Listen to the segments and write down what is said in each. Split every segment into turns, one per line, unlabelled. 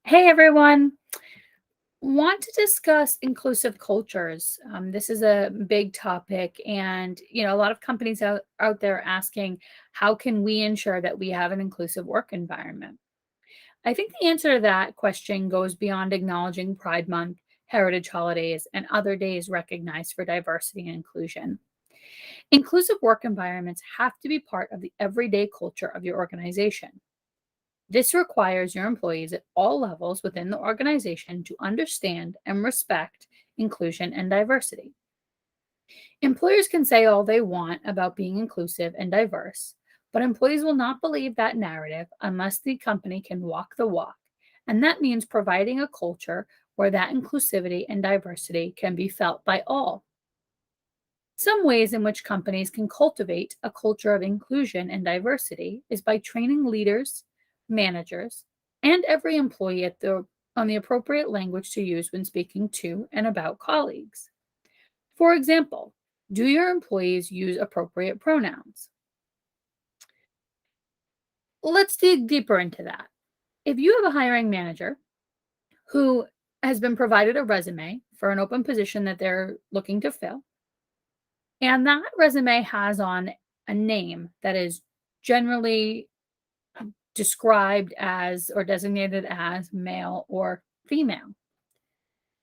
Hey everyone, want to discuss inclusive cultures. This is a big topic, and a lot of companies out there asking, how can we ensure that we have an inclusive work environment? I think the answer to that question goes beyond acknowledging Pride Month, heritage holidays, and other days recognized for diversity and inclusion. Inclusive work environments have to be part of the everyday culture of your organization. This requires your employees at all levels within the organization to understand and respect inclusion and diversity. Employers can say all they want about being inclusive and diverse, but employees will not believe that narrative unless the company can walk the walk. And that means providing a culture where that inclusivity and diversity can be felt by all. Some ways in which companies can cultivate a culture of inclusion and diversity is by training leaders, managers, and every employee on the appropriate language to use when speaking to and about colleagues. For example, do your employees use appropriate pronouns? Let's dig deeper into that. If you have a hiring manager who has been provided a resume for an open position that they're looking to fill, and that resume has on a name that is generally described as or designated as male or female.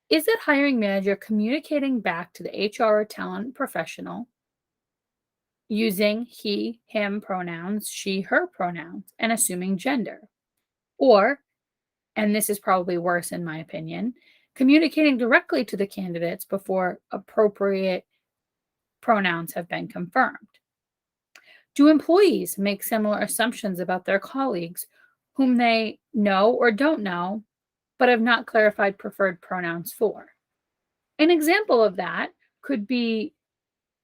Is that hiring manager communicating back to the HR or talent professional using he, him pronouns, she, her pronouns, and assuming gender? Or, and this is probably worse in my opinion, communicating directly to the candidates before appropriate pronouns have been confirmed? Do employees make similar assumptions about their colleagues whom they know or don't know, but have not clarified preferred pronouns for? An example of that could be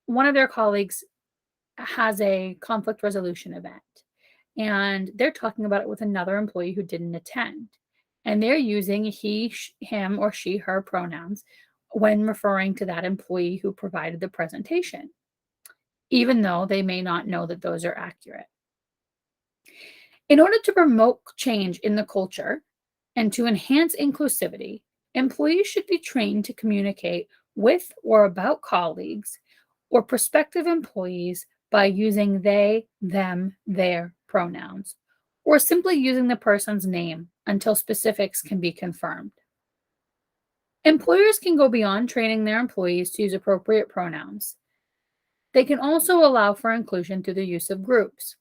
one of their colleagues has a conflict resolution event and they're talking about it with another employee who didn't attend. And they're using he, him, or she, her pronouns when referring to that employee who provided the presentation, even though they may not know that those are accurate. In order to promote change in the culture and to enhance inclusivity, employees should be trained to communicate with or about colleagues or prospective employees by using they, them, their pronouns, or simply using the person's name until specifics can be confirmed. Employers can go beyond training their employees to use appropriate pronouns. They can also allow for inclusion through the use of groups.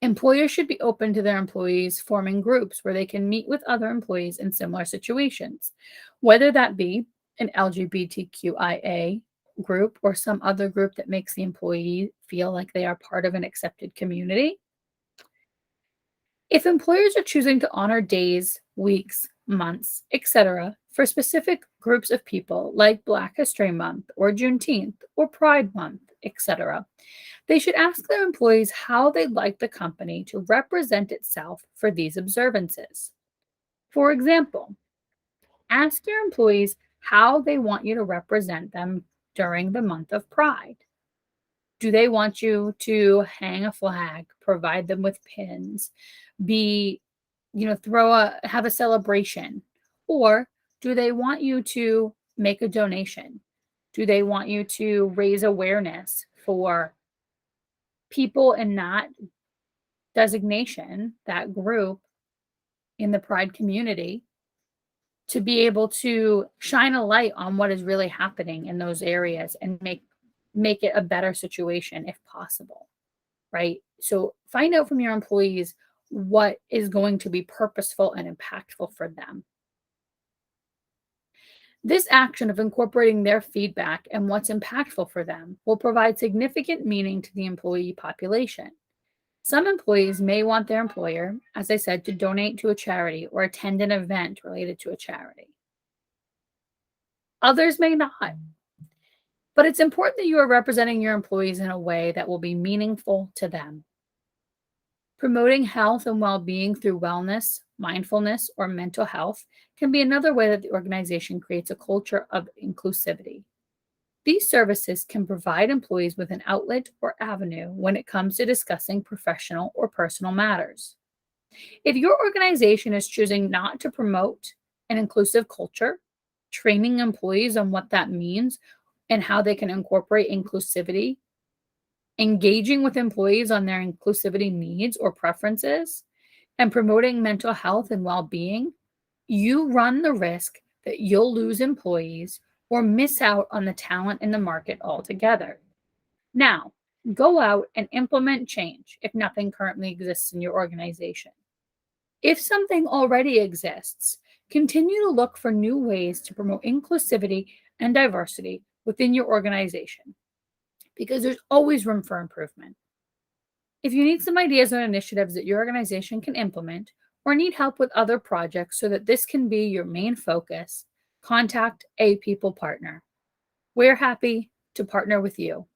Employers should be open to their employees forming groups where they can meet with other employees in similar situations, whether that be an LGBTQIA group or some other group that makes the employee feel like they are part of an accepted community. If employers are choosing to honor days, weeks, months, etc., for specific groups of people like Black History Month or Juneteenth or Pride Month, etc., they should ask their employees how they'd like the company to represent itself for these observances. For example, ask your employees how they want you to represent them during the month of Pride. Do they want you to hang a flag, provide them with pins, be, have a celebration? Or do they want you to make a donation? Do they want you to raise awareness for people in that designation, that group in the Pride community, to be able to shine a light on what is really happening in those areas and make it a better situation if possible, right? So find out from your employees what is going to be purposeful and impactful for them. This action of incorporating their feedback and what's impactful for them will provide significant meaning to the employee population. Some employees may want their employer, as I said, to donate to a charity or attend an event related to a charity. Others may not. But it's important that you are representing your employees in a way that will be meaningful to them. Promoting health and well-being through wellness, mindfulness, or mental health can be another way that the organization creates a culture of inclusivity. These services can provide employees with an outlet or avenue when it comes to discussing professional or personal matters. If your organization is choosing not to promote an inclusive culture, training employees on what that means and how they can incorporate inclusivity, engaging with employees on their inclusivity needs or preferences, and promoting mental health and well being, you run the risk that you'll lose employees or miss out on the talent in the market altogether. Now, go out and implement change if nothing currently exists in your organization. If something already exists, continue to look for new ways to promote inclusivity and diversity within your organization because there's always room for improvement. If you need some ideas on initiatives that your organization can implement or need help with other projects so that this can be your main focus, contact a people partner. We're happy to partner with you.